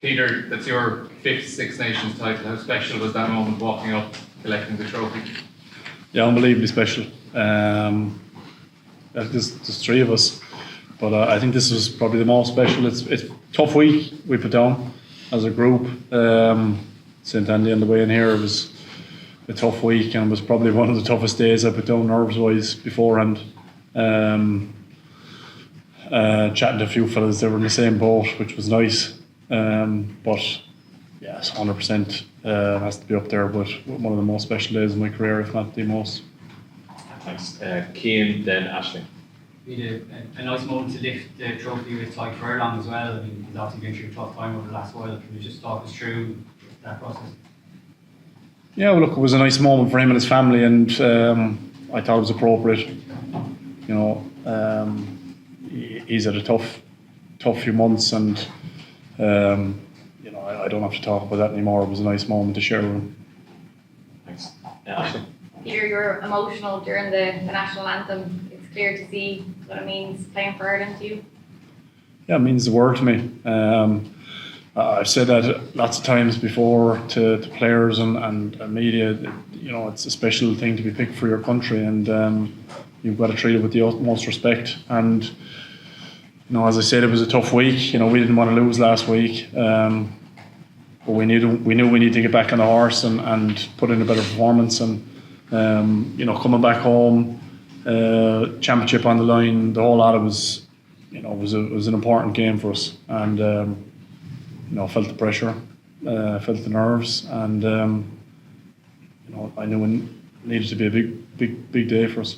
Peter, that's your fifth Six Nations title. How special was that moment walking up, collecting the trophy? Yeah, unbelievably special. There's three of us, but I think this was probably the most special. It's a tough week we put down as a group. St Andy on the way in here, it was a tough week, and it was probably one of the toughest days I put down nerves-wise beforehand. Chatting to a few fellas, they were in the same boat, which was nice. But yes, 100% has to be up there. But one of the most special days of my career, if not the most. Thanks. Cian, then Aisling. A nice moment to lift the trophy with Ty Furlong as well. I mean, he's obviously been through a tough time over the last while. Can you just talk us through that process? Yeah, well, look, it was a nice moment for him and his family, and I thought it was appropriate. You know, he's had a tough few months, and you know, I don't have to talk about that anymore. It was a nice moment to share with him. Thanks. Aisling. Peter, you're emotional during the national anthem. It's clear to see what it means playing for Ireland to you. Yeah, it means the world to me. I've said that lots of times before to players and media. You know, it's a special thing to be picked for your country, and you've got to treat it with the utmost respect. And you know, as I said, it was a tough week. You know, we didn't want to lose last week, but we knew we need to get back on the horse and put in a better performance. And you know, coming back home, championship on the line, the whole lot of was, you know, was an important game for us. And you know, felt the pressure, felt the nerves, and you know, I knew it needed to be a big day for us.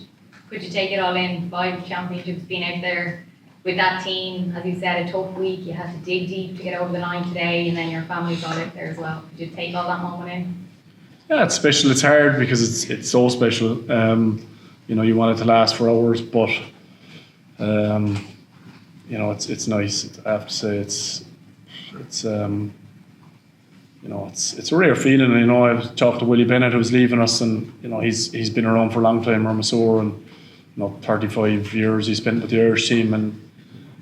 Could you take it all in? 5 championships, being out there with that team, as you said, a tough week. You had to dig deep to get over the line today, and then your family got out there as well. Could you take all that moment in? Yeah, it's special. It's hard because it's so special. You know, you want it to last for hours, but you know, it's nice. I have to say, it's you know, it's a rare feeling. You know, I've talked to Willie Bennett, who's leaving us, and you know, he's been around for a long time, Ramasor, and you know, 35 years he spent with the Irish team, and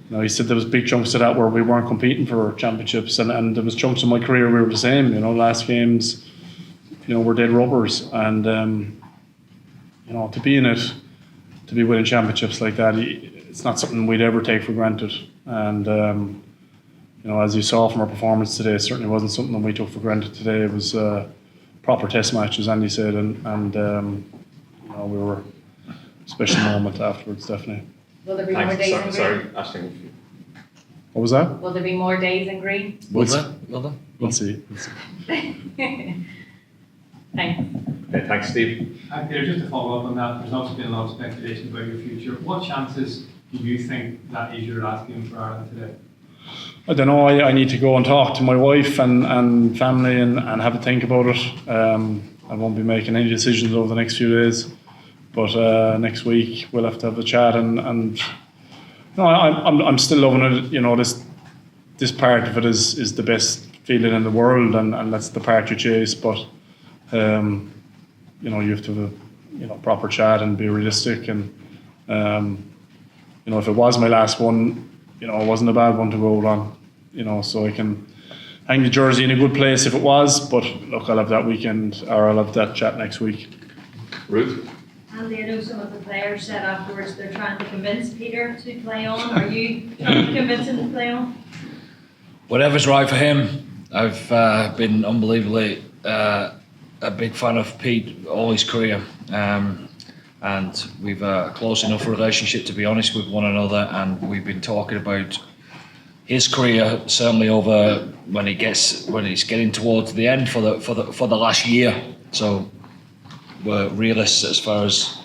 you know, he said there was big chunks of that where we weren't competing for championships, and there was chunks of my career we were the same. You know, last games, you know, we're dead rubbers, and you know, to be in it, to be winning championships like that, it's not something we'd ever take for granted. And you know, as you saw from our performance today, it certainly wasn't something that we took for granted today. It was a proper test match, as Andy said, and you know, we were a special moment afterwards, definitely. Will there be more days in green? Sorry, Aisling. What was that? Will there be more days in green? We'll see. Thanks. Okay, thanks, Steve. Peter, just to follow up on that, there's also been a lot of speculation about your future. What chances do you think that is your last game for Ireland today? I don't know. I need to go and talk to my wife and family and have a think about it. I won't be making any decisions over the next few days, but next week we'll have to have a chat. And no, I'm still loving it. You know, this part of it is the best feeling in the world, and that's the part you chase. But you know, you have to have a proper chat and be realistic. And you know, if it was my last one, you know, it wasn't a bad one to go on. You know, so I can hang the jersey in a good place if it was. But look, I'll have that weekend, or I'll have that chat next week. Ruth? Andy, I know some of the players said afterwards they're trying to convince Peter to play on. Are you trying to convince him to play on? Whatever's right for him. I've been unbelievably a big fan of Pete all his career, and we've a close enough relationship to be honest with one another, and we've been talking about his career certainly over when he's getting towards the end for the last year. So we're realists as far as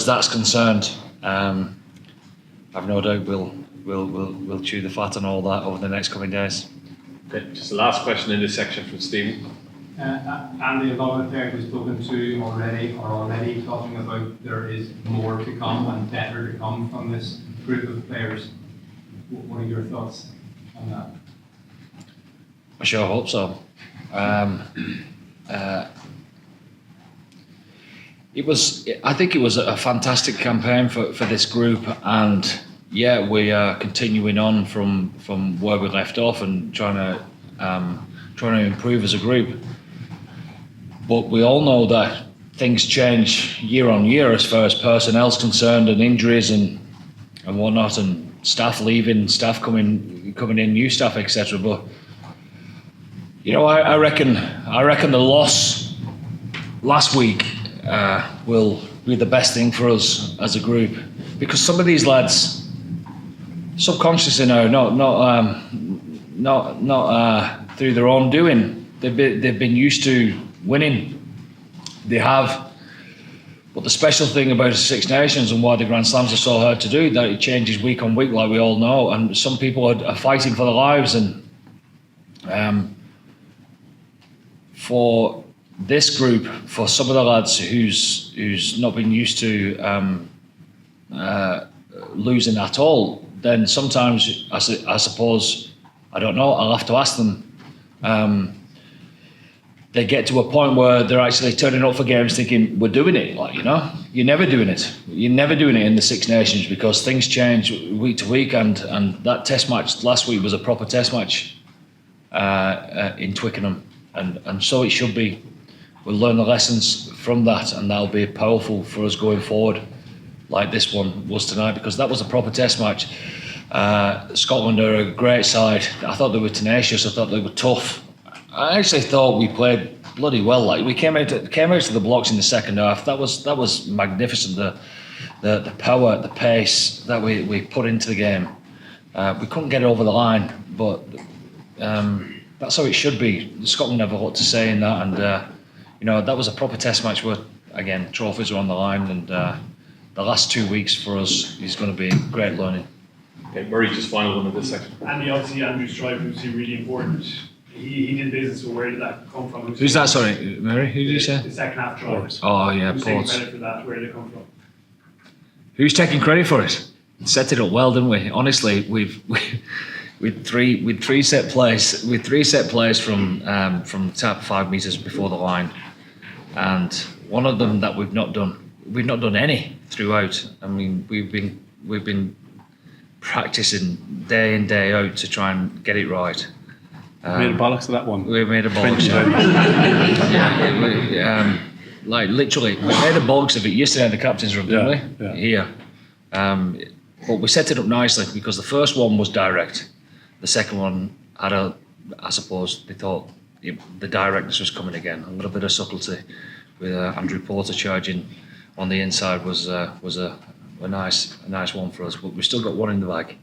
that's concerned. I've no doubt we'll chew the fat on all that over the next coming days. Okay, just the last question in this section from Stephen. Andy, a lot of the players we've spoken to already are already talking about there is more to come and better to come from this group of players. What are your thoughts on that? I sure hope so. I think it was a fantastic campaign for this group, and yeah, we are continuing on from where we left off and trying to improve as a group. But we all know that things change year on year as far as personnel's concerned, and injuries and whatnot, and staff leaving, staff coming in, new staff, etc. But I reckon the loss last week will be the best thing for us as a group, because some of these lads, subconsciously now, not through their own doing, they've been used to winning. They have. But the special thing about the Six Nations and why the Grand Slams are so hard to do, that it changes week on week, like we all know, and some people are fighting for their lives. And for this group, for some of the lads who's not been used to losing at all, then sometimes I suppose, I don't know, I'll have to ask them. They get to a point where they're actually turning up for games thinking, we're doing it, you're never doing it. You're never doing it in the Six Nations, because things change week to week, and that test match last week was a proper test match in Twickenham, and so it should be. We'll learn the lessons from that, and that'll be powerful for us going forward, like this one was tonight, because that was a proper test match. Scotland are a great side. I thought they were tenacious, I thought they were tough. I actually thought we played bloody well. We came out to the blocks in the second half. That was magnificent. The power, the pace that we put into the game. We couldn't get it over the line, but that's how it should be. Scotland have a lot to say in that, and that was a proper test match where, again, trophies are on the line, and the last 2 weeks for us is going to be great learning. Okay, Murray, just final one in this section. Andy, obviously Andrew's strike was really important. He did business, so where did that come from? Who's that, sorry, Mary? Who did you say? The second half try. Oh, yeah, Who's taking Ports. credit for that? Where did it come from? Who's taking credit for it? Set it up well, didn't we? Honestly, with three set plays from the top 5 meters before the line, and one of them that we've not done any throughout. I mean, we've been practicing day in, day out to try and get it right. Made a bollocks of that one. We made a bollocks. 20 times. Like literally, we made a bollocks of it yesterday in the captain's room, didn't we? Yeah. Here. But we set it up nicely, because the first one was direct. The second one had I suppose they thought the directness was coming again. A little bit of subtlety with Andrew Porter charging on the inside was a nice one for us. But we've still got one in the bag.